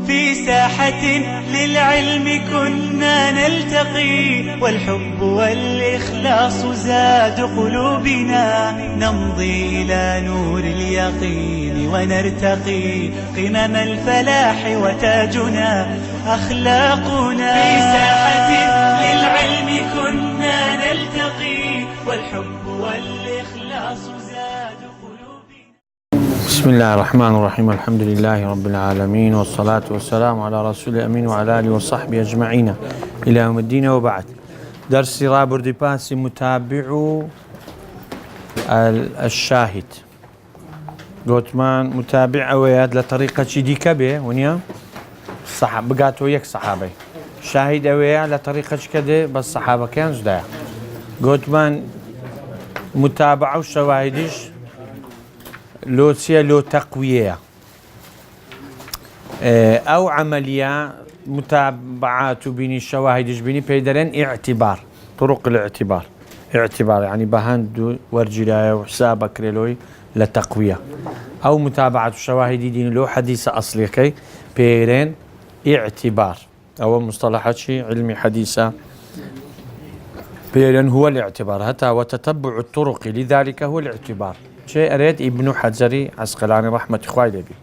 في ساحة للعلم كنا نلتقي، والحب والإخلاص زاد قلوبنا، نمضي إلى نور اليقين ونرتقي قمم الفلاح وتاجنا أخلاقنا. في ساحة للعلم كنا نلتقي، والحب والإخلاص زاد قلوبنا. بسم الله الرحمن الرحيم. الحمد لله رب العالمين، والصلاة والسلام على رسول الأمين وعلى آله وصحبه أجمعين إلى يوم الدين. وبعد، درس رابر دي باسي متابع الشاهد. قوتمان متابع أوياد لطريقة شدي كبه ونيا صحاب بقاتو يك صحابي شاهد أوياد لطريقة كده بس صحابة كان زدايا. قوتمان متابعة وشواهدش لو تقوية أو عملية متابعات بين الشواهد بيني بيدرن اعتبار طرق الاعتبار يعني بهند ورجلايا وحسابك ريلوي لتقوية أو متابعة الشواهد دين له حديث أصلي كي بيرن اعتبار أو مصطلحات شيء علمي حديثة بيرن هو الاعتبار هتا وتتبع الطرق لذلك هو الاعتبار. شيء أريد ابن حجري عسقلاني رحمة إخوائي لبي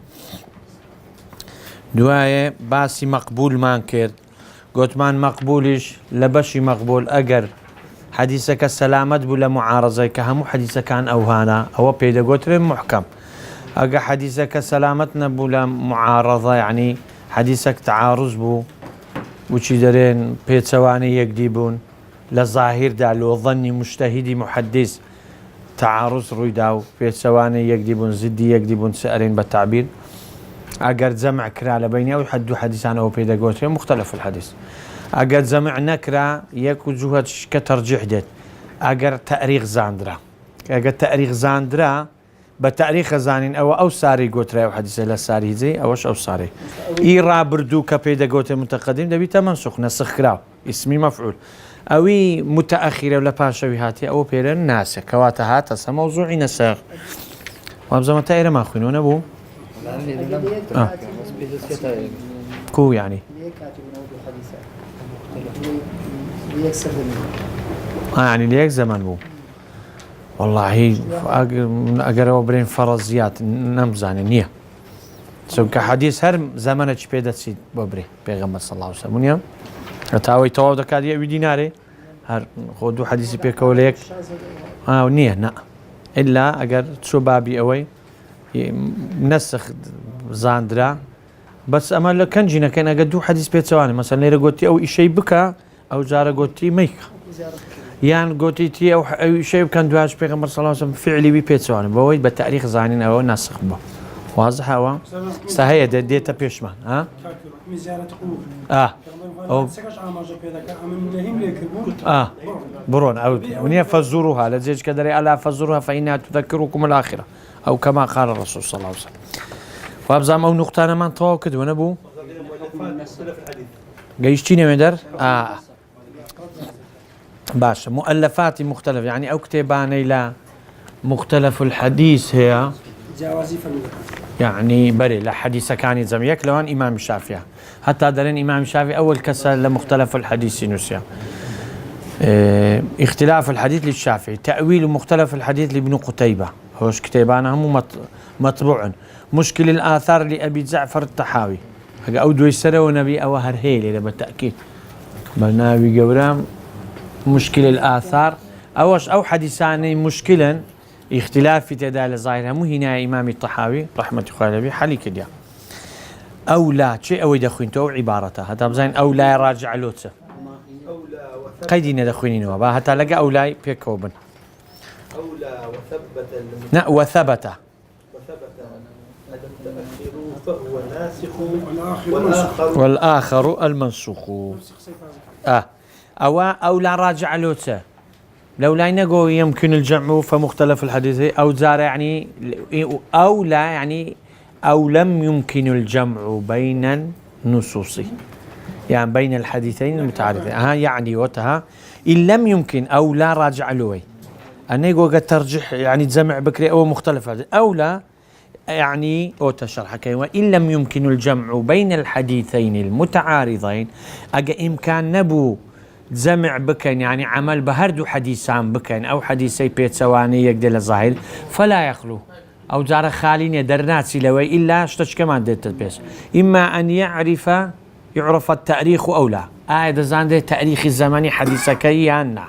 دواية باسي مقبول مانكر قلت مان مقبولش لبشي مقبول أجر حديثك السلامت بلا معارضة كهم حديثك كان أوهانا أو بيدا قتر محكم أجا حديثك سلامتنا بلا معارضة يعني حديثك تعارض بو وشي دارين بيت سواني يكذبون للظاهر دالو ظني مجتهدي محدث تعارض رويداو في ثواني يكذبون زدي يكذبون سأرين بالتعبير أجر جمع كرا لبيني أو يحدوا حديث عن أو بيداغوتي مختلف الحديث. أجر جمع نكرا يكو جهة كترجيح ديت أجر تاريخ زاندرا أجر تاريخ زاندرا بتاريخ زانين أو ساري قوترا أو حديث لا ساري زي أوش أو ساري إيرا بردو كبيداغوتي متقدم دبي تمنسخ نسخ كراو اسمي مفعول أوي متأخرة ولا باشوي هاتي أو بيرن ناسك كواتا هات موضوعي نسخ وابزا متى ما أخوينون أبو كو يعني يعني ليك زمان بو والله أقرأ برين فرضيات نمزاني نية سو كحديث هر زمانك بيدا تسيد ببري بيغمبر صلى الله عليه وسلم نية تاوي تواو دكادي أبي ديناري هر خودو حديثي بيكوليك نية نا إلا أجر شو بابي أوي نسخ زاندرا بس أما لو كان جينا كان أجدو حديث بيت سواني مثلا ليرا قوتي أو إشي بكا أو جارة قوتي ميك يعني قوتي تي أو إشي كان دواج بيغمبر صلى الله عليه وسلم فعلي بيت سواني بوي بالتاريخ زانين أو نسخ به واضح هوا سهية ديتا بيشمان ها برون أو ونيا فزوروها لزيج كدري ألا فزوروها فإنها تذكركم الآخرة أو كما قال الرسول صلى الله عليه وسلم. وابزام أو نقطة أنا ما نتواكد ونبو جيشتيني مدر باش مؤلفات مختلفة يعني أو كتابان لا مختلف الحديث هي يعني بري لا حديث كان زميك لوان إمام الشافعي حتى درين إمام الشافعي أول كسر لمختلف الحديث نسيا اختلاف الحديث للشافعي تأويل مختلف الحديث لابن قتيبة هوش كتابانا هم مطبوع مشكل الآثار لأبي جعفر الطحاوي أو دويسرة ونبي أو هرهيلي بالتأكيد بلناوي قورام مشكل الآثار أو حديثاني مشكلا اختلاف في تدال الظاهرة مو هنا إمام الطحاوي رحمة الله عليه حالي كده أو لا شيء أو يدخلين تو عبارته هذا بزين أو لا يراجع لوتسه قيدين دخلين وبا هذا لقى أو لا بيكوبن أو لا وثبت لا وثبت المتأخر فهو ناسخ والآخر المنسوخ أو لا راجع لوتسه لو لا نقول يمكن الجمع فمختلف الحديث أو زار يعني أو لا يعني أو لم يمكن الجمع بين النصوص يعني بين الحديثين المتعارضين يعني وتها إن لم يمكن أو لا راجع له أنا يقول قد ترجح يعني تجمع بكري أو مختلف أو لا يعني أو تشرحك وإن لم يمكن الجمع بين الحديثين المتعارضين أجا إمكان نبو جمع بكن يعني عمل بهردو حديثان بكن أو حديثي بيت سواني يقدر الظاهر فلا يخلو أو جار خالين يدرناتي لوي إلا اشتش كمان ديت البيس إما أن يعرف التاريخ أو لا هذا زاند تاريخ الزماني حديثك يانا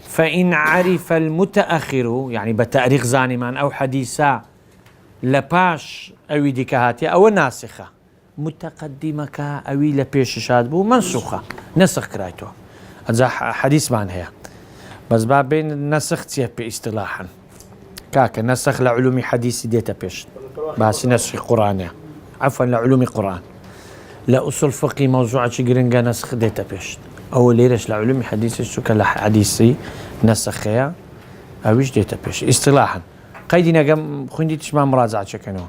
فإن عرف المتأخر يعني بتاريخ زانمان أو حديثا لباش أوي ديكهاتي أو ناسخة متقدمك أوي لبيش شادبو منسوخة نسخ كرايتو هذا حديث مان هي بس بين النسخ تيه باصطلاحا كاك نسخ لعلوم حديث ديتا بيش بس نسخ قرآن عفوا لعلوم قرآن لا أصول فقه موضوع شجرنجا نسخ ديتا بيش أو ليش لعلوم حديث شو كلا حديثي نسخها أويش ديتا بيش اصطلاحا قيدنا جم خندي تسمع مراجعة شكنوا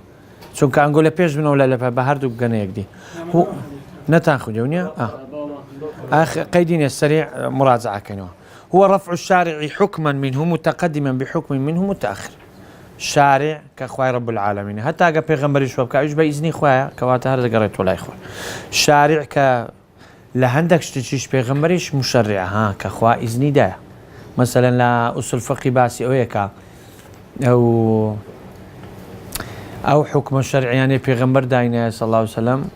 شو كان نقول بيش من ولا لا بهردو بجنا يقدي هو نتاخذ جونيا قيدنا السريع مراجعة كنوا هو رفع الشارع حكما منه متقدما بحكم منه متأخر الشارع كأخوي رب العالمين حتى أجا بيغمبري شواب كأيش بإذن إخويا كواته هذا قريت ولا إخوة الشارع ك لهندك شتيش بيغمبريش مشرع ها كأخوي إذني ده مثلا لا أصل فقه باسي أويكا أو حكم الشرع يعني بيغمبر داينا صلى الله عليه وسلم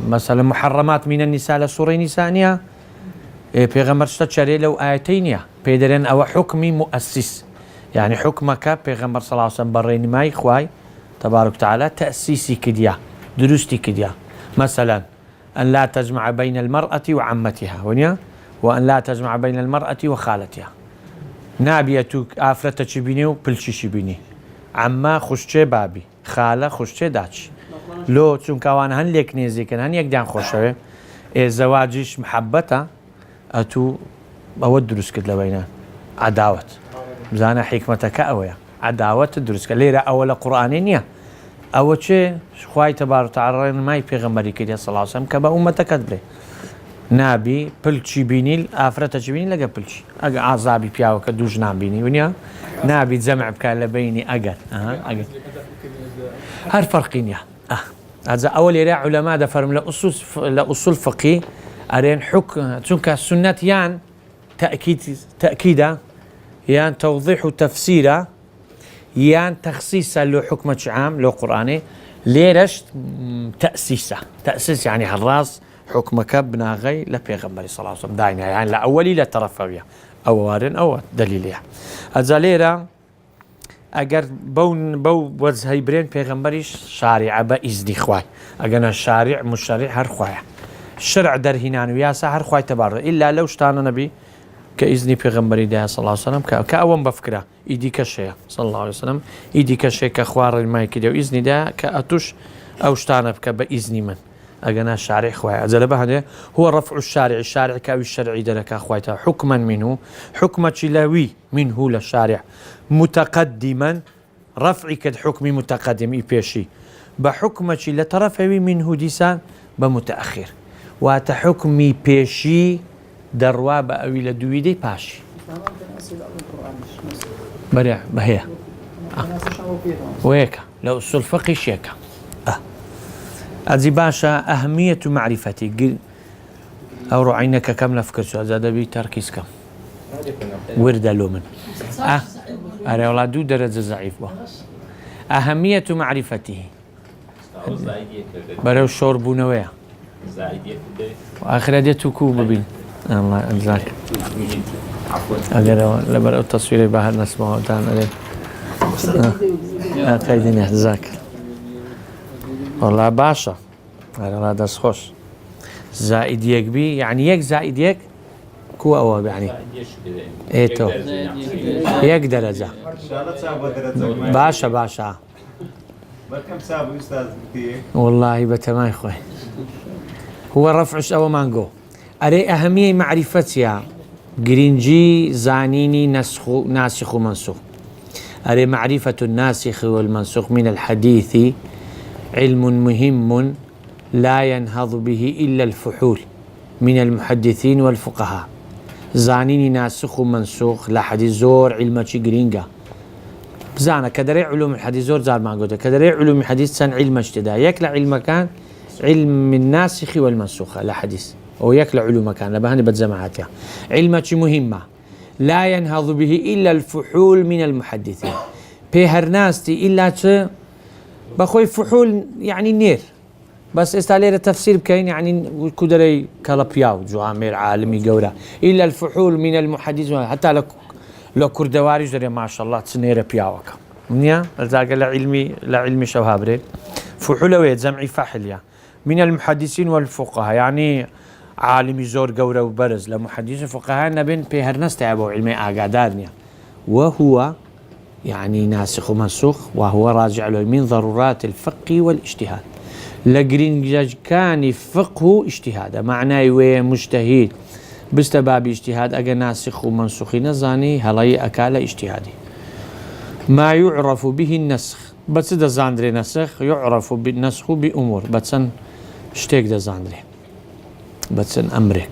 مثلا محرمات من النساء لسورة نسانية بيغمبر شتشري لو آيتين بيدرن أو حكمي مؤسس يعني حكمك بيغمبر صلى الله عليه وسلم برين ما إخواي تبارك وتعالى تأسيسي كديا دروستي كديا مثلا أن لا تجمع بين المرأة وعمتها ونيا وأن لا تجمع بين المرأة وخالتها نابيتك آفرتك بيني وبلشي بيني عما خشتي بابي خالة خشتي داتش لو چونك وان هن ليك نيزيكن هن يقدان خوشوه زواجيش محبته أتو أود دروس كد لبينا عداوة بزانا حكمتك أويا عداوة دروس كد ليرا أولا قرآنينيا أول شيء خواهي تبارك وتعالى ما يبيغمبري كده صلى الله عليه وسلم كبا أمتك كدبه نابي بلشي بيني آفرتك بيني لقى بلشي أجا عذابي بياو كدوج نام بيني ونيا نابي جمع بكال بيني أجل أجل هر فرقين يا هذا أول يرى علماء دفرم لأصول فقه أرين حكم تونك السنة يان تأكيدا يان توضيح وتفسيرا يان تخصيصا له حكمة عام له قرآني ليرش تأسيس يعني هالراس حكمك بناغي لبيغمبري صلى الله عليه وسلم داينا يعني لا أولي لا ترفوية أو وارن أو دليلية هذا ليرة اگر بو وجهي برين پیغمبري شارع بإذن خواي اگر الشارع مشرع هر خواي الشرع در هنان وياسا هر خواي تبارك الا لو اشتانا نبي كإذن پیغمبري ده صلى الله عليه وسلم كأوان بفكره ايدي كشيء صلى الله عليه وسلم ايدي كشيء كخوار الماي كده وإذن ده كأتوش او اشتانا بك بإذن من اگر الشارع خواي ازل هذا هو رفع الشارع كاوي الشرعي درك خواي حكما منه حكمة لاوي منه للشارع متقدما رفعك الحكم متقدم بيشي بحكمك لترفعي منه ديسان بمتأخر وتحكمي بيشي دروا بأوي لدويدي باشي بريع بهي ويك لو أصول فقه شيكا أزي باشا أهمية معرفتي أو رعينك كم نفكر شو هذا بي تركيز كم ورد لومن أرى والله دو درجة ضعيف به أهمية معرفته برو الشرب ونويا وآخر ديتو كوب بين الله أجزاك أجر لبرو التصوير بهر نسمعه تان قيدني أجزاك والله باشا هذا درس خوش زائد يك بي يعني يك زائد يك كو أو يعني إيتو يك درجة باشا كم سابوا أستاذ والله بتمام إخوي هو رفعش أو مانجو أري أهمية معرفتها جرينجي زانيني ناسخ ومنسوخ أري معرفة الناسخ والمنسوخ من الحديث علم مهم لا ينهض به إلا الفحول من المحدثين والفقهاء زانيني ناسخ ومنسوخ لا حديث زور علمة جرينجا بزانا كدري علوم الحديث زور زار ما قلت كدري علوم الحديث سن علم اجتدا يكلا علم كان علم الناسخ والمنسوخ لا حديث أو يكلا علوم كان لبهني بتجمعاتها علمة مهمة لا ينهض به إلا الفحول من المحدثين بهرناستي إلا بخوي فحول يعني نير بس استعلير التفسير بكين يعني كدري كالبياو جوامير عالمي قورا إلا الفحول من المحدثين حتى لو كردواري جري ما شاء الله تسنير بياوك منيا ارتاق لعلمي شوهابري فحولوية جمعي فحليا من المحدثين والفقهاء يعني عالمي زور قورا وبرز لمحدثين فقهاء نبين بهرناس تعبوا علمي آقادارنيا وهو يعني ناسخ ومنسوخ وهو راجع له من ضرورات الفقه والاجتهاد لقرين كان فقه اجتهاد معناه مجتهد بستباب اجتهاد اجا ناسخ ومنسوخ نزاني هلاي اكال اجتهادي ما يعرف به النسخ بس ده زاندري نسخ يعرف بالنسخ بامور بسن اشتيك ده زاندري بسن امرك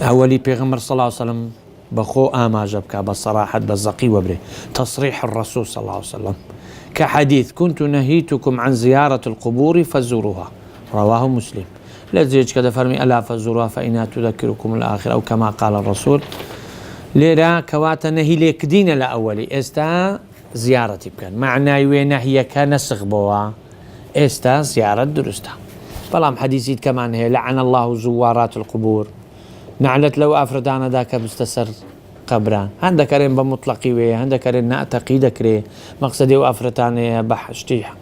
اولي پیغمبر صلى الله عليه وسلم بخو اما جبك بصراحه بزقي وبره تصريح الرسول صلى الله عليه وسلم كحديث كنت نهيتكم عن زياره القبور فزوروها رواه مسلم لا تزيج كذا فرمي ألا فزوروها فإنها تذكركم الآخرة أو كما قال الرسول ليرا كواتا نهي ليك دين لأولي استا زيارتي بكان معنى نهي كان بوا استا زيارة درستا فلام حديثيت كمان هي لعن الله زوارات القبور نعلت لو أفردانا ذاك بستسر قبران عندك رين بمطلقي وي عندك رين نعتقي ذكري مقصدي وأفرتاني بحشتيح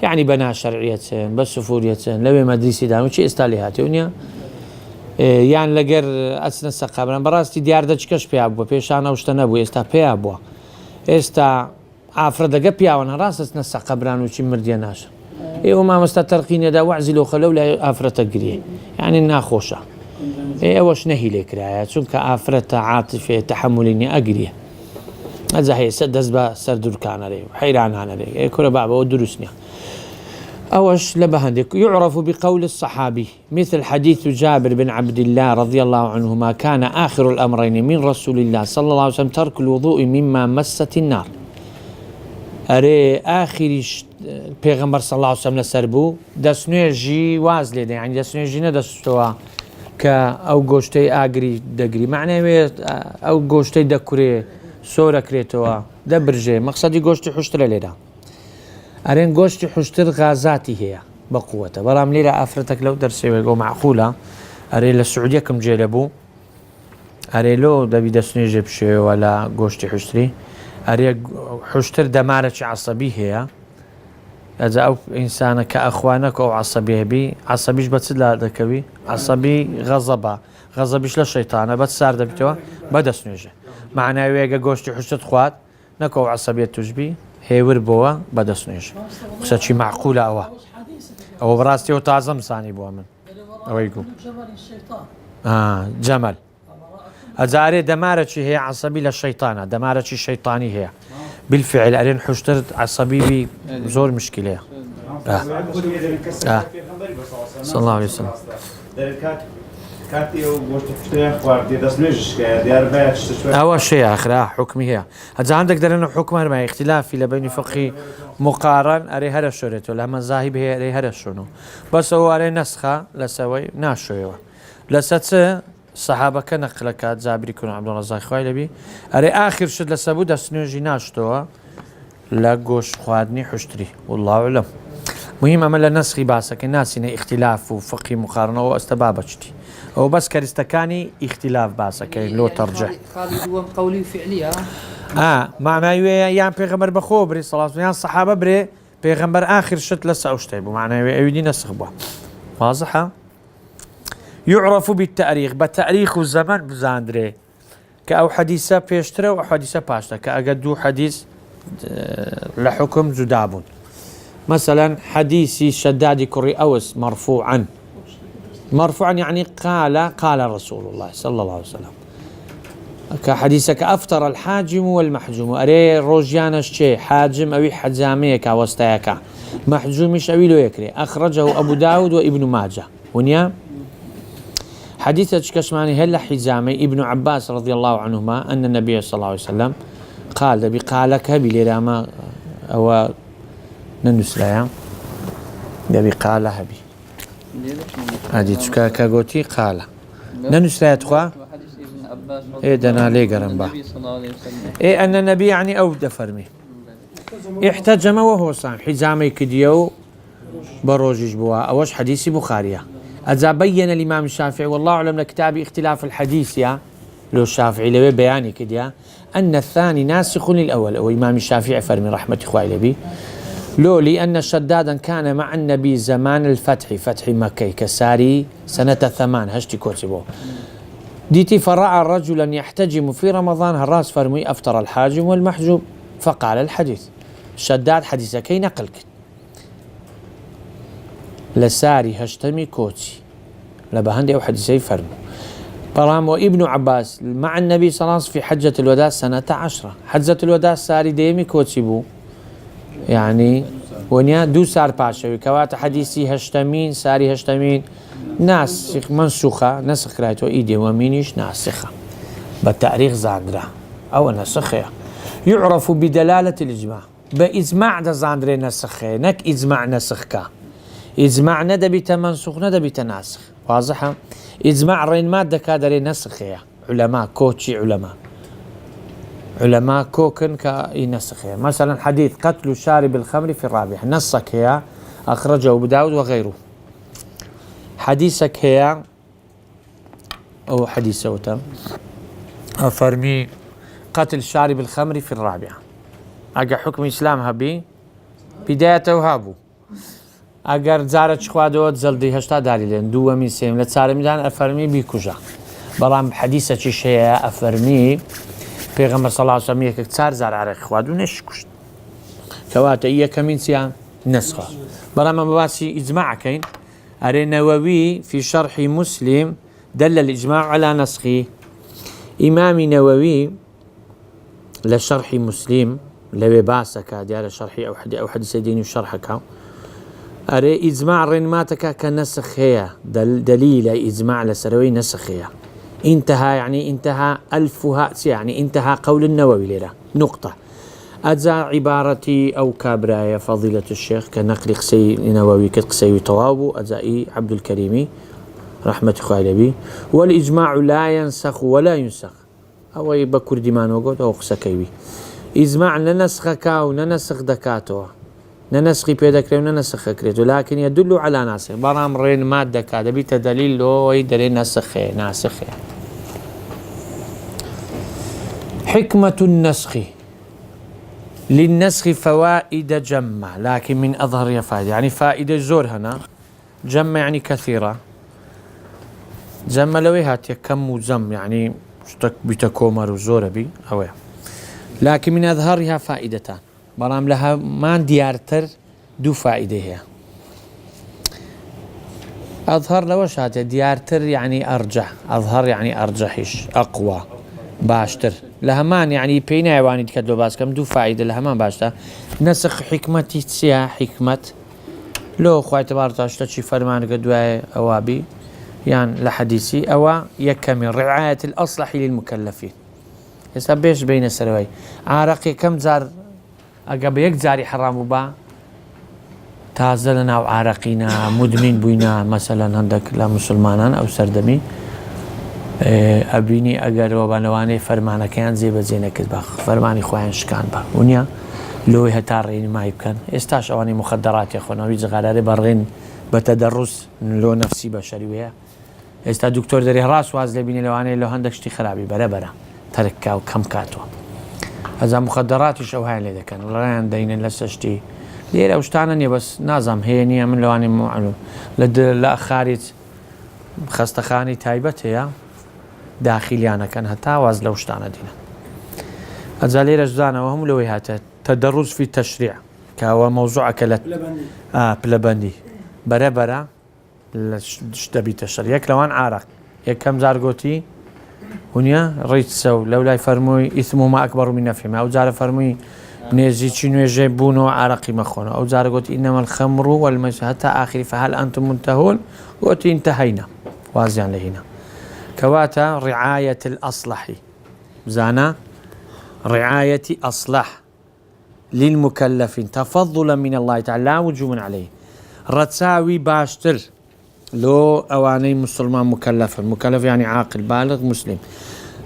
يعني بناء شرعية بس سفورية لبي مدرسي دام وشي استاليهاتي ونيا يعني لقر أسنس قبرا براستي ديار دجكش بيابوا بيشانا وشتنبوا استا بيابوا استا عفردقا بياوانا راس أسنس قبرا وشي مرديناش وما مستترقين يدا وعزلوا خلو لا أفرتا قريه يعني ناخوشا اوش نهي لك رايات شنك أفرتا عاطفة تحمليني أقريه هذا هي سدزبا سردور كان عليه حيران عليه كره بابا ودرسني أوش لبهندك يعرف بقول الصحابي مثل حديث جابر بن عبد الله رضي الله عنهما كان آخر الأمرين من رسول الله صلى الله عليه وسلم ترك الوضوء مما مست النار أري آخر پیغمبر صلى الله عليه وسلم لسربو دسنوجي وازلي يعني دسنوجي ندستوا كأو قوشتي آقري دقري معنى أو قوشتي دكوري سورة كريتوا دبرجي مقصدي قوشتي حشتر ليدا أرين قوشتي حشتر غازاتي هي بقوته برام ليرا أفرتك لو درسي ويقو معقولة أرين للسعودية كم جيلبو أرين لو دبي دسني جبشي ولا قوشتي حشتري أرين حشتر دمارة عصبي هي إذا أو إنسان كأخوانك أو عصبي بي عصبيش بتصدلا دكبي عصبي غضبش للشيطان بس صار دبتوا بدسنيجي معناه ويجا قوشتي حشت خوات نكو عصبية تجبي هي وربوا بدسنيجي قصة معقولة أو براستي وتعظم ثاني بوا من أو يقول جمل أزاري دمارة هي عصبي للشيطان دمارة الشيطاني هي بالفعل أرين حشتر عصبي بي زور مشكلة صلى الله عليه وسلم أول شيء آخر حكمي هي هذا عندك درنا حكمها ما اختلاف إلى بين فقهي مقارن أري هذا الشرط ولا مذاهب هي أري هذا شنو بس هو أري نسخة لسوي ناشوي لست صحابة كنقلكات زابري كون عبد الرزاق خويلبي أري آخر شد لسبود السنوجي ناشتوا لا جوش خوادني حشتري والله أعلم مهم أمل نسخي باسك الناس هنا اختلاف وفقهي مقارنة واستبابتشتي هو بس كريستكاني اختلاف باسك لو ترجع خالد قولي وفعلي معناه يعني بيغمبر بخوبري صلى الله عليه وسلم يعني صحابة بري بيغمبر آخر شت لسه أوشتيبه معناه يدي نسخ به واضحة يعرف بالتاريخ بتاريخ الزمن بزاندري كأو حديثة بيشترى أو حديثة باشترى كأجدو حديث لحكم زدابون مثلا حديث شداد كري أوس مرفوعا يعني قال رسول الله صلى الله عليه وسلم كحديثك أفطر الحاجم والمحجوم أري روجيانش شيء حاجم أو حجاميك وستايك محجومش أو لو يكري أخرجه أبو داود وابن ماجه ونيا حديث كشماني هلا حزامي ابن عباس رضي الله عنهما أن النبي صلى الله عليه وسلم قال دبي قالك هبي ليرا ما أو ننسلايا دبي قال هبي هذه تشكا قوتي قال ننسلايا تخوا إيه دنا ليه قرن با إيه أن النبي يعني أود فرمي احتجم وهو صام حزامي كديو بروجج بوا أوش حديث بخارية أذا بين الإمام الشافعي والله أعلم لكتاب اختلاف الحديث يا لو الشافعي لو بياني كديا أن الثاني ناسخ للأول أو إمام الشافعي فرمي رحمة إخوائي لبي لو لأن شدادا كان مع النبي زمان الفتح فتح مكة كساري سنة 8 هشتي كوتبو ديتي فرأى رجلا يحتجم في رمضان هراس فرمي أفطر الحاجم والمحجوب فقال الحديث شداد حديثة كي نقلك لساري هشتمي كوتي لبهندي أو حديثي فرمي برام وابن عباس مع النبي صلى الله عليه وسلم في حجة الوداع سنة 10 حجة الوداع ساري ديمي كوتيبو يعني ونيا دو سار باشوي كوات حديثي هشتمين ساري هشتمين ناسخ منسوخة نسخ رايتو ايدي ومينيش ناسخة بالتاريخ زاندرا او نسخة يعرف بدلالة الإجماع بإجماع دا زاندري نسخة نك إجماع نسخك إجماع ندى بتمنسوخ ندى بتناسخ واضحة إجماع رين مادة كادري نسخية علماء كوتشي علماء كوكن كينسخية مثلا حديث قتل شارب الخمر في الرابع نسك هي أخرجه أبو داود وغيره حديثك هي أو حديث وتم أفرمي قتل شارب الخمر في الرابعة أجا حكم إسلام هبي بداية وهابو اگر زارت شخوادوت زلدي هشتا داليلين دو من سيم لتساري ميدان افرمي بيكوجا بلام حديثة چيش هي افرمي پیغمبر صلى الله عليه وسلم يكك تسار زار عرق خوادو نشكشت كواتا ايا كمين سيان نسخة بلام مباسي اجماع كين اري نووي في شرح مسلم دل الاجماع على نسخه امام نووي لشرح مسلم لو باسك ديال شرحي او حديث ديني وشرحك أري إجماع رنماتك كنسخ هي دليل إجماع لسروي نسخ هي انتهى يعني انتهى ألفها يعني انتهى قول النووي لنا نقطة أجزاء عبارتي أو كابرايا فضيلة الشيخ كنقل قسي نووي كقسي طوابو أجزائي عبد الكريمي رحمة الله بي والإجماع لا ينسخ ولا ينسخ أو يبكر ديمان وقود أو قسكيبي إجماع ننسخك وننسخ دكاتو ننسخي بيدك وننسخ كريتو لكن يدل على ناسخ برام رين مادة كذا بيت دليل لو يدري نسخ حكمة النسخ للنسخ فوائد جمة لكن من أظهرها فائدة يعني فائدة زور هنا جمة يعني كثيرة جمة لو هات كم وزم يعني بتكومر وزور بي أوي لكن من أظهرها فائدتان برام لها ما ديارتر دو فائدة هي أظهر لو شات ديارتر يعني أرجح أظهر يعني أرجحش أقوى باشتر لها مان يعني بينا عواني تكدلو باس كم دو فائدة لها مان باشتر نسخ حكمتي تسيا حكمة لو خواه تبارك تاشتشي فرمان قدوة أوابي يعني لحديثي أو يكمل رعاية الأصلح للمكلفين يسبيش بين السروي عارقي كم زار أقب يكزاري حرام با تازلنا وعارقينا مدمن بوينا مثلا عندك لا مسلمانان أو سردمي أبيني أجر وبنواني فرمانا كان زي بزينة كذبخ فرماني خوان شكان با ونيا لو هتارين ما يمكن استاش أواني مخدرات يا أخونا ويز غالي برغين بتدرس لو نفسي بشري ويا استا دكتور دري راس واز لبيني لواني لو عندك شتي خرابي برا تركا وكم كاتو هذا مخدرات شو هاي اللي كان ولا عندنا لسه شتي ليه وشتانا بس نازم هي نية من لواني معلوم لا خارج خستخاني تايبت هي داخلي أنا كان هتا واز لو شتانا دينا أزالي رجزانا وهم لويهات تدرس في التشريع كهو موضوع كلت بلبندي برا شتبي تشريع لوان عارق كم زارقوتي هنيا ريت سو لولا يفرموي إثمه ما أكبر من نفعه أو زار فرموي نيزي شنو يجيبونه عرقي مخونه أو زار قلت إنما الخمر والميسر حتى آخر فهل أنتم منتهون قلت انتهينا وازيان لهنا كواتا رعاية الأصلح زانا رعاية أصلح للمكلفين تفضلا من الله تعالى لا وجوبا عليه رتساوي باشتر لو أواني مسلمان مكلف يعني عاقل بالغ مسلم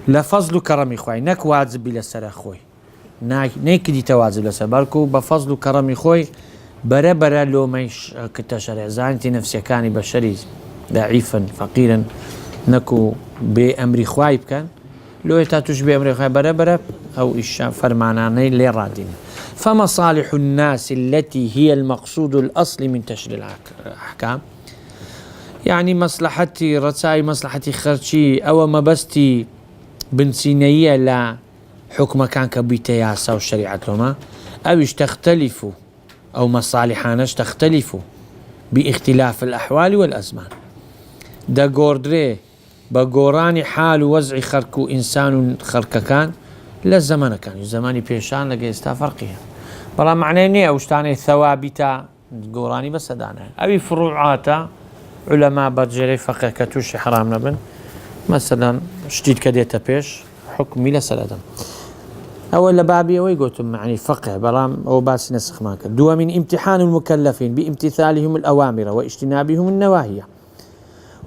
لفضل كرمي خوي نك واجب بلا سر خوي نيكدي تواجب لسر بالكو بفضل كرمي خوي برا لو مش كتشرع زانتي نفسي كاني بشري ضعيفا فقيرا نكو بأمر خوايب كان لو يتاتوش بأمر خوايب برا أو إيش فرماناني لرادين فمصالح الناس التي هي المقصود الأصلي من تشريع الأحكام يعني مصلحتي رتساي مصلحتي خرشي أو ما بستي بنسينية لا حكم كان كبيتياسة والشريعة لهما أوش تختلفوا أو مصالحانش تختلفوا باختلاف الأحوال والأزمان دا قوردري بقوراني حال ووزع خركو إنسان خرك كان لا الزمان كان الزماني بيشان لقى استفرقيها بلا معنى أوش تاني ثوابتا قوراني بس دانا أبي فروعاتا علماء برجري فقه كتوش حرام نبن مثلا شديد كديتا بيش حكمي لسلادم أول بابي ويقولتم يعني فقه برام أو باس نسخ ماك دوا من امتحان المكلفين بامتثالهم الأوامر واجتنابهم النواهي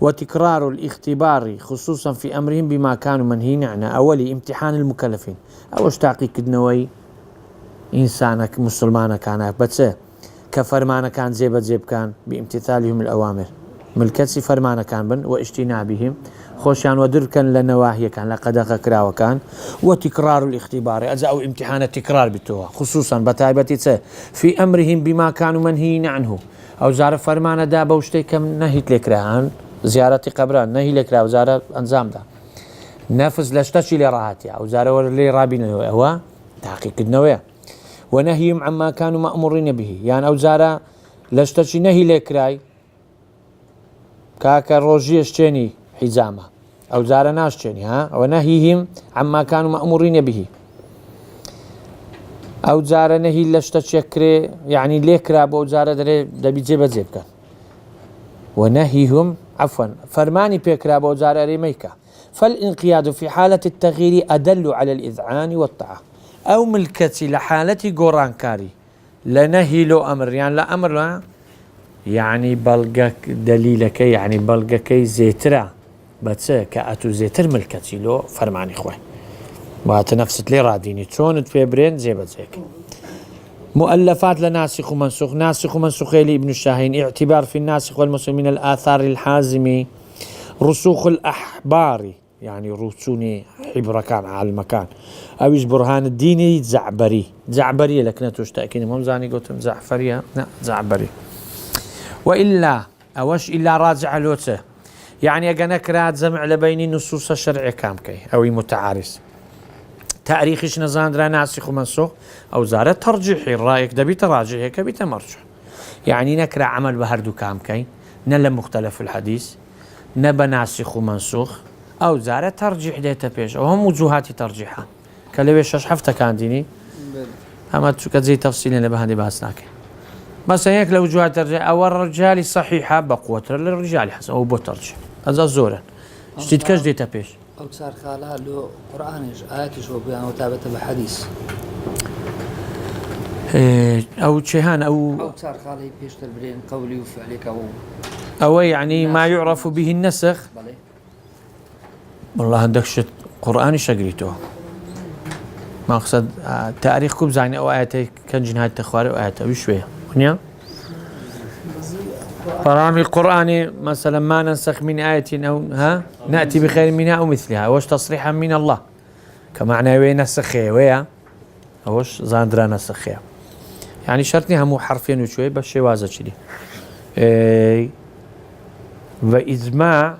وتكرار الاختبار خصوصا في أمرهم بما كانوا منهين عنه أولي امتحان المكلفين أوش تعقيق النووي إنسانك مسلمانك كان بس كفرمان كان زيب كان بامتثالهم الأوامر ملكتي فرمان كان بن واجتنابهم خوشان ودركا لنواهي كان لقد كرا وكان وتكرار الاختبار أو امتحان التكرار بتوها خصوصا بتايبتي في أمرهم بما كانوا منهين عنه أو زار فرمان دابا وشتي كم نهيت لكراهان زيارة قبران نهي لكرا وزارة أنزام دا نفس لشتشي لراهاتي أو زار ولي رابين هو تحقيق النوية ونهيهم عما كانوا مأمورين به يعني أو زار لشتشي نهي لكراي كاكا روجي اشتيني حزامة أو زار ناشتيني ونهيهم عما كانوا مأمورين به أو زار نهي لشتشكري يعني ليكرا بو زار دري دبي جيب كان ونهيهم عفوا فرماني بيكرا بو زار ريميكا فالانقياد في حالة التغيير أدل على الإذعان والطاعة أو ملكتي لحالة قران كاري لنهي لو أمر يعني لا أمر لا يعني بلغك دليلك يعني بلغك زيترا بس كأتو زيتر ملكتي له فرماني خوي واتنفست لي راديني تشونت في برين زي بزيك مؤلفات لناسخ ومنسوخ ناسخ ومنسوخ لابن الشاهين اعتبار في الناسخ والمنسوخ من الآثار الحازمة رسوخ الأحبار يعني رسوني حبر كان على المكان أويش برهان الديني زعبري لكن تشتاكين مهم زاني قلت زعفرية لا زعبري وإلا أوش إلا راجع لوته يعني أجنك راد زمع لبين النصوص الشرعية كامكي أو متعارس تاريخش نزان درا ناسخ ومنسوخ أو زارة ترجيحي رأيك دبي تراجعي كبي تمرجح يعني نكرا عمل بهردو كامكي نلا مختلف الحديث نبا ناسخ ومنسوخ أو زارة ترجيح ديتا بيش أو هم وجوهات ترجيحها كالويش شحفتا كان ديني أما تزي تفصيلين لبهندي باسناكي مثلا هيك لو وجوهات ترجيح أو الرجال صحيحة بقوة للرجال حسن أو بترجيح هذا زورا شتيت كاش ديتا بيش أو صار خالها له قرآن آياتش وبيان وتابته بحديث أو شيهان أو صار خالي بيشتر برين قولي وفعلك أو يعني ما يعرف به النسخ والله عندك شت قرآن شقريته ما أقصد تاريخكم زين أو آياتي كان جنهاية تخواري وآياته وشوية ونيا فرامي القرآن مثلا ما ننسخ من آية أو نأتي بخير منها أو مثلها وش تصريحا من الله كمعنى وين نسخيه ويا وش زاندرا نسخيه يعني شرطني هم حرفين وشوي بس شيء وازا كذي وإجماع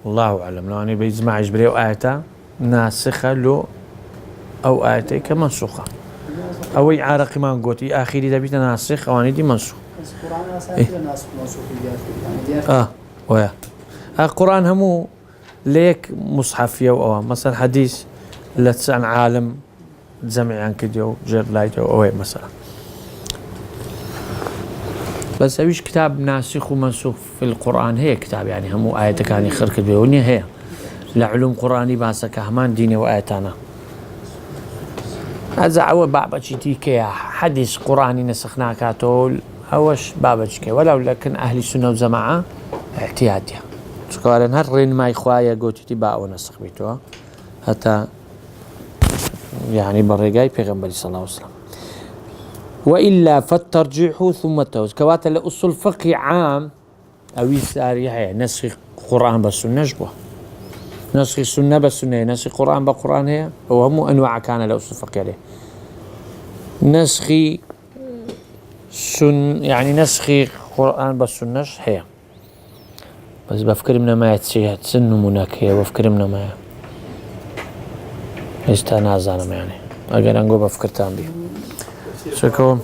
الله أعلم لو أنا بإجماع إجبري وآية ناسخة له أو آية كمنسوخة أو إعارة ما نقولي آخري ده بيت ناسخ أو أنا دي منسوخ ويا القرآن همو ليك مصحف أو مثلا حديث لتسعن عالم جمع عن كديو جير لايت أو مثلا بس أويش كتاب ناسخ ومنسوخ في القرآن هي كتاب يعني همو آية كان يخرك بيوني هي لعلوم قرآني باسا كهمان ديني وآياتنا هذا أول بابتشي تيكي حديث قرآني نسخنا كاتول أوش بابتشكي ولو لكن أهل السنة والجماعة احتياطية سكوالن هرين ما إخوايا قوتي تباع ونسخ بيتوها حتى يعني برقاي بيغنبري صلى الله عليه وسلم وإلا فالترجيح ثم التوز كوات الأصول فقه عام أو يساري نسخ قرآن بالسنة جبوه نسخ السنة بالسنة نسخ قرآن بالقرآن هي وهم أنواع كان الأصول فقه عليه نسخ يعني نسخ قرآن بالسنة هي بس بفكر من ما يتسيها تسن مناك هي بفكر من ما يستنازعنا يعني أجل أنقو بفكر تانبي شكو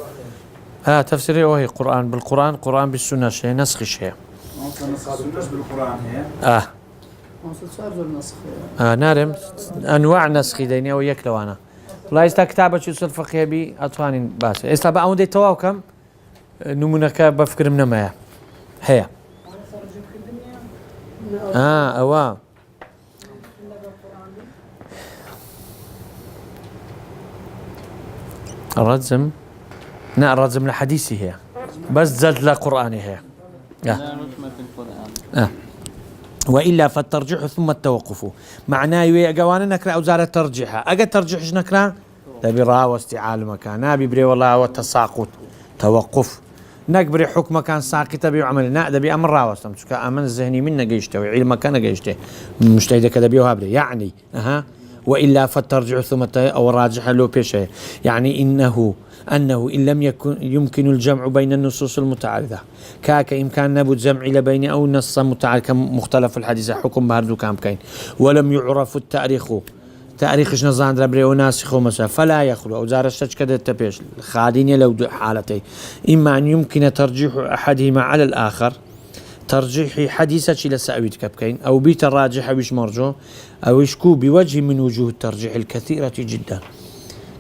تفسيري وهي قرآن بالقرآن قرآن بالسنة شيء نسخ شيء السنة بالقرآن هي نارم أنواع نسخ دينية ويكلو أنا لا يستا كتابة شو الفقه بي أطفاني بس إسلا بقى دي تواكم نمونك بفكر من ما هي أوا الرزم الرزم لحديثي هي بس زلت لا قرآني هي وإلا فالترجيح ثم التوقف معناه يقوانا نكرا أو زارة ترجيحها أجا ترجيحش نكرا تبي راوة استعال مكان نبي بري والله والتساقط توقف نكبري حكم كان ساقط بيعمل نا دبي أمر راوة استمسك أمن الذهني منا جيشته وعلم كان جيشته مجتهد كذا بيوهابري يعني وإلا فالترجيح ثم أو الراجح له بشيء يعني أنه إن لم يمكن الجمع بين النصوص المتعارضة كاك إمكان نبو الجمع لبين أو نص متعارض كمختلف الحديث حكم بهردو كام كاين ولم يعرف تاريخ نظام دربري وناسخ مثلا فلا يخلو أو زارشتش كده تبيش خالين لو حالتي إما أن يمكن ترجيح أحدهما على الآخر ترجيح حديثة إلى سأويت كابكين أو بيت الراجح ويش مرجو أو يشكو بوجه من وجوه الترجيح الكثيرة جدا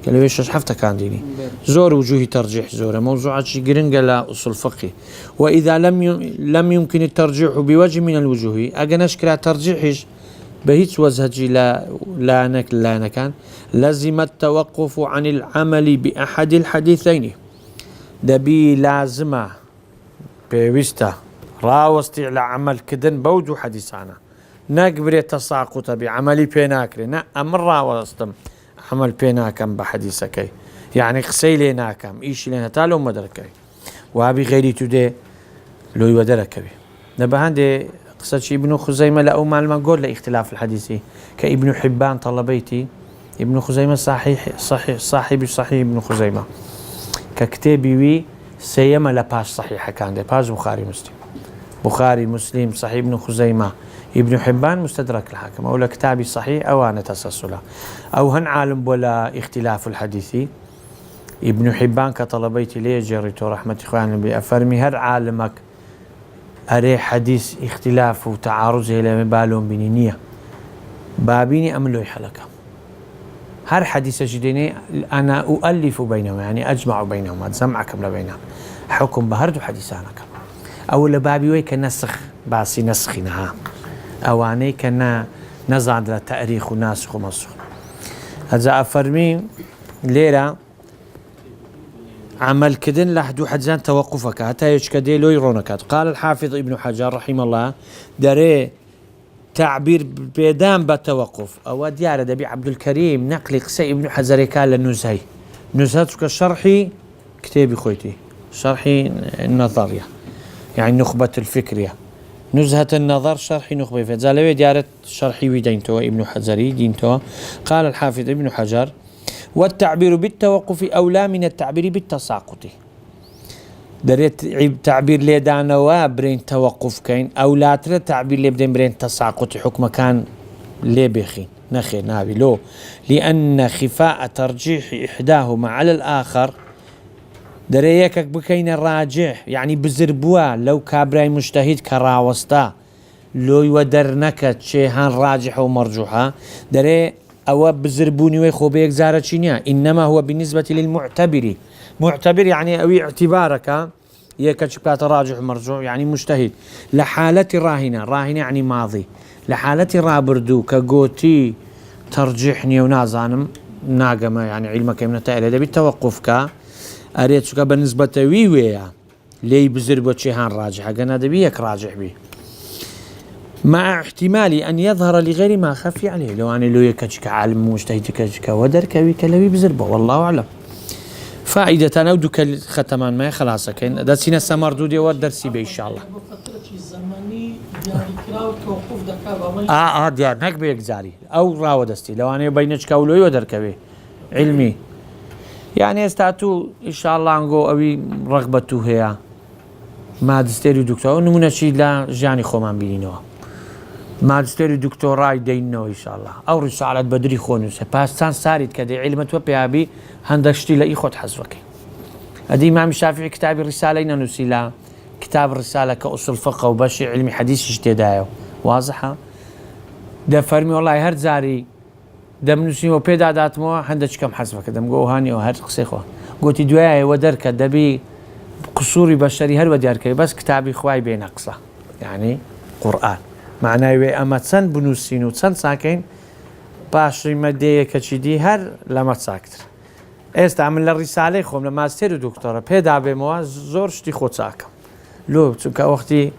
قالوا ايش حفتك كان ديني زور وجوه ترجيح زور موضوعات جرينجا لا أصول فقه وإذا لم يمكن الترجيح بوجه من الوجوه أجنشكرا ترجيحش بهيت وزهجي لا نكان لازم التوقف عن العمل بأحد الحديثين دبي لازمة بوستا راوستي على عمل كدن بوجو حديثانا نقبر التساقط بعملي بيناكري أمر راوستم عمل بيناكم بحديثكي يعني خسيلي ناكم إيش لنا تالو مدركي وابي غيري تودي لو يودركبي نبهاندي قصة ابن خزيمة لا مع المقول لاختلاف الحديثي كابن حبان طلبيتي ابن خزيمة صاحب صحيح ابن خزيمة ككتابي وي سيما لباش صحيحة كان دي باش بخاري مسلم صحيح ابن خزيمة ابن حبان مستدرك الحاكم أو لكتابي صحيح أو أنا تسلسله أو هن عالم ولا اختلاف الحديثي ابن حبان كطلبيتي ليه جريتو رحمة إخواني بأفرمي هر عالمك أري حديث اختلاف وتعارض إلى مبالون بنينية بابيني أملو يحلقها هر حديث جديني أنا أؤلف بينهما يعني أجمع بينهما أجمع كمل بينهم حكم بهردو حديثانك أو لبابي وي كنسخ باسي نسخنا أواني كنا نزعد لتاريخ وناسخ ومسخ هذا أفرمي ليرة عمل كدن لحدو حجان توقفك حتى يشكدي لو يرونكات قال الحافظ ابن حجر رحمه الله داري تعبير بيدام بالتوقف أو ديار دبي عبد الكريم نقل قصي ابن حجر قال للنزهي نزهتك الشرحي كتابي خويتي شرحي النظرية يعني نخبة الفكرية نزهة النظر شرحي نخبة فزالوي ديارة شرحي ودينتو ابن حجري دينتو قال الحافظ ابن حجر والتعبير بالتوقف أولى من التعبير بالتساقط دريت تعبير لي دانوا برين توقف كاين أولى ترى تعبير لي بدين برين تساقط حكم كان لي بخين نخي نابي لو لأن خفاء ترجيح إحداهما على الآخر دريكك بكين الراجح يعني بزربوا لو كابراي مجتهد كراوستا لو يودرنك شيهان راجح ومرجوحة دري أو بزربوني ويخوبيك زارة شينيا إنما هو بالنسبة للمعتبر معتبر يعني أو اعتبارك يكشبات راجح ومرجوح يعني مجتهد لحالة راهنة يعني ماضي لحالة رابردو كقوتي ترجحني ونازانم ناقمة يعني علمك من تأريد بالتوقف أريد بالنسبة ويويا لي بزربة شيهان راجح قنا دبيك راجح به مع احتمال أن يظهر لغير ما خفي عليه لو أنا لو يكشك عالم مجتهد كشك ودرك ويكلوي بزربة والله أعلم. فائدة أنا ودك ختمان ما خلاص كين درسنا السمر دودي ودرسي به إن شاء الله. ديار نك بيجزاري أو راودستي لو أنا بينك كولوي ودرك به علمي يعني استعتو إن شاء الله عنقو أبي رغبته هي ماجستير دكتور نمونا شيء لا جاني خومان بينينوا ماجستير دكتوراه دينو إن شاء الله أو رسالة بدري خونس باستان سارد كده علم توبي أبي هندشتي لا يخد حزبك أدي إمام الشافعي كتاب الرسالة نسيلا كتاب الرسالة كأصل فقه وبشي علمي حديث اجتداء واضحة ده فرمي والله هر زاري دم نسيم وبيدا دات مو هندش كم حسبك دم جو هاني وهر قصيخه قلت دواعي ودرك دبي قصوري بشري هر وديارك بس كتابي خواي بين أقصى يعني قرآن معناه أما تسن بنوسين وتسن ساكين باشري مدية كشدي هر لما تساكتر استعمل الرسالة خوم لما استيرو دكتورة بيدا بموا زورشتي خود ساكم لو تبقى وقتي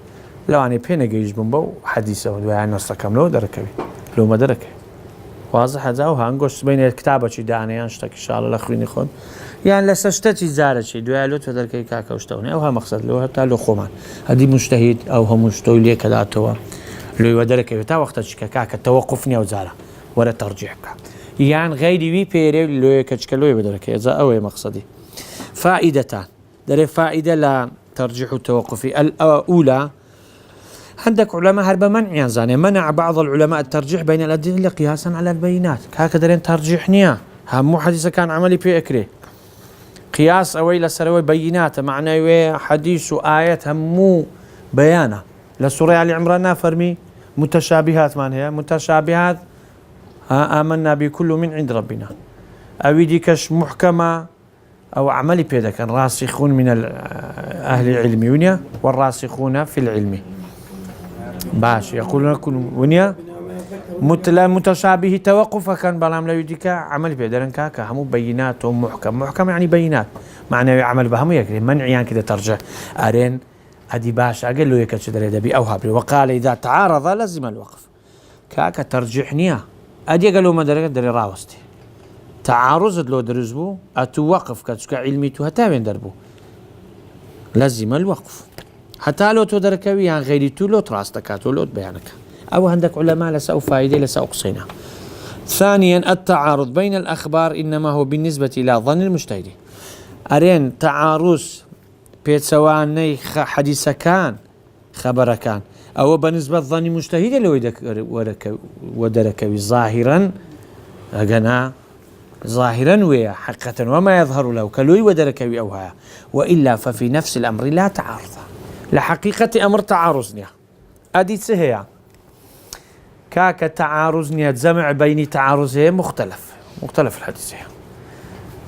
لو أنا بينا جيش بمبو حديثة ودواعي نصكم لو دركبي لو ما دركبي واضح هذا وهانقص بين الكتابة شيء دعني أنشتك إن شاء الله الأخوين يخون يعني لسشتتي زارة شيء دعاء تفضل كي كاكا وشتوني أو ها مقصد له تالو خومان هذه مجتهد أو هم مجتهد كذا توا لو يودرك يتا وقت كاكا توقفني أو زارة ولا ترجيحك يعني غيري وي بيري لو كشكلو يودرك إذا أو مقصدي فائدتان در فائدة لا ترجيح التوقفي الأولى عندك علماء هرب منع زاني منع بعض العلماء الترجيح بين الأدلة قياسا على البينات هكذا ترجيح نيا هم حديث كان عملي في أكره قياس أوي لسروي بينات معناه حديث وآيات همو بيانه لسورة آل عمران فرمي متشابهات من هي متشابهات آمنا بكل من عند ربنا أويدي كش محكمة أو عملي بيدا كان راسخون من أهل العلم والراسخون في العلم باش يقولون كل ونيا متشابه توقف كان بلام لا يديك عمل بيدرن كاكا هم بينات محكم يعني بينات معناه عمل بهم يكري منع يعني كده ترجع أرين أدي باش أقول له يكتش دري دبي أو هابري وقال إذا تعارض لازم الوقف كاكا ترجح نيا أدي قالوا ما دري راوستي تعارض لو درزبو أتوقف كتشك علمي تهتامين دربو لازم الوقف حتى لو تدركوي عن غيري تولو تراستكات ولو بيانك أو عندك علماء لسأو فائدة لسأو قصينا. ثانيا التعارض بين الأخبار إنما هو بالنسبة إلى ظن المجتهد أرين تعارض بيت سواء ني حديث كان خبر كان أو بالنسبة ظن المجتهد لو ودركوي ظاهرا أجنا ظاهرا ويا حقيقة وما يظهر له كلوي ودركوي أوها وإلا ففي نفس الأمر لا تعارض لحقيقة أمر تعارضني أدي سهيا كاك تعارضني جمع بين تعارضه مختلف الحديث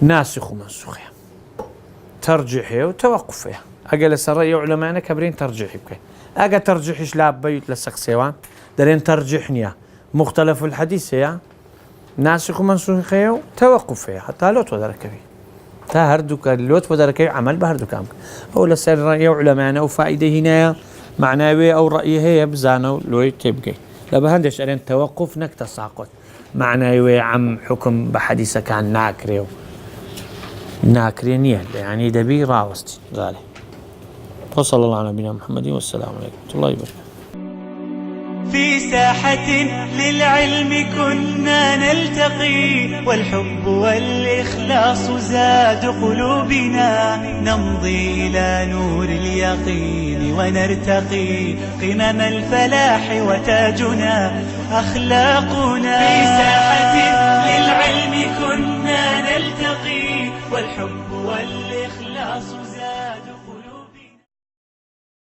ناسخ ومنسوخ ترجيحه وتوقفه أجل سرية علماءنا كبرين ترجيحي بكي أجا ترجيحش لا بيوت لسق سيوان درين ترجيحني مختلف الحديث يا ناسخ ومنسوخ توقفه حتى لو تدركه هردوك اللوت ودركي عمل بهردوك أمك أو لسر رأي علماءنا أو فائدة هنا معناوي أو رأيه هي بزانو لوي تبقي لبهندش أرين توقف نك تساقط معناوي عم حكم بحديثة كان ناكري نية يعني دبي راوستي غالي وصلى الله على نبينا محمد والسلام عليكم ورحمة الله وبركاته. في ساحة للعلم كنا نلتقي والحب والإخلاص زاد قلوبنا نمضي إلى نور اليقين ونرتقي قمم الفلاح وتاجنا أخلاقنا في ساحة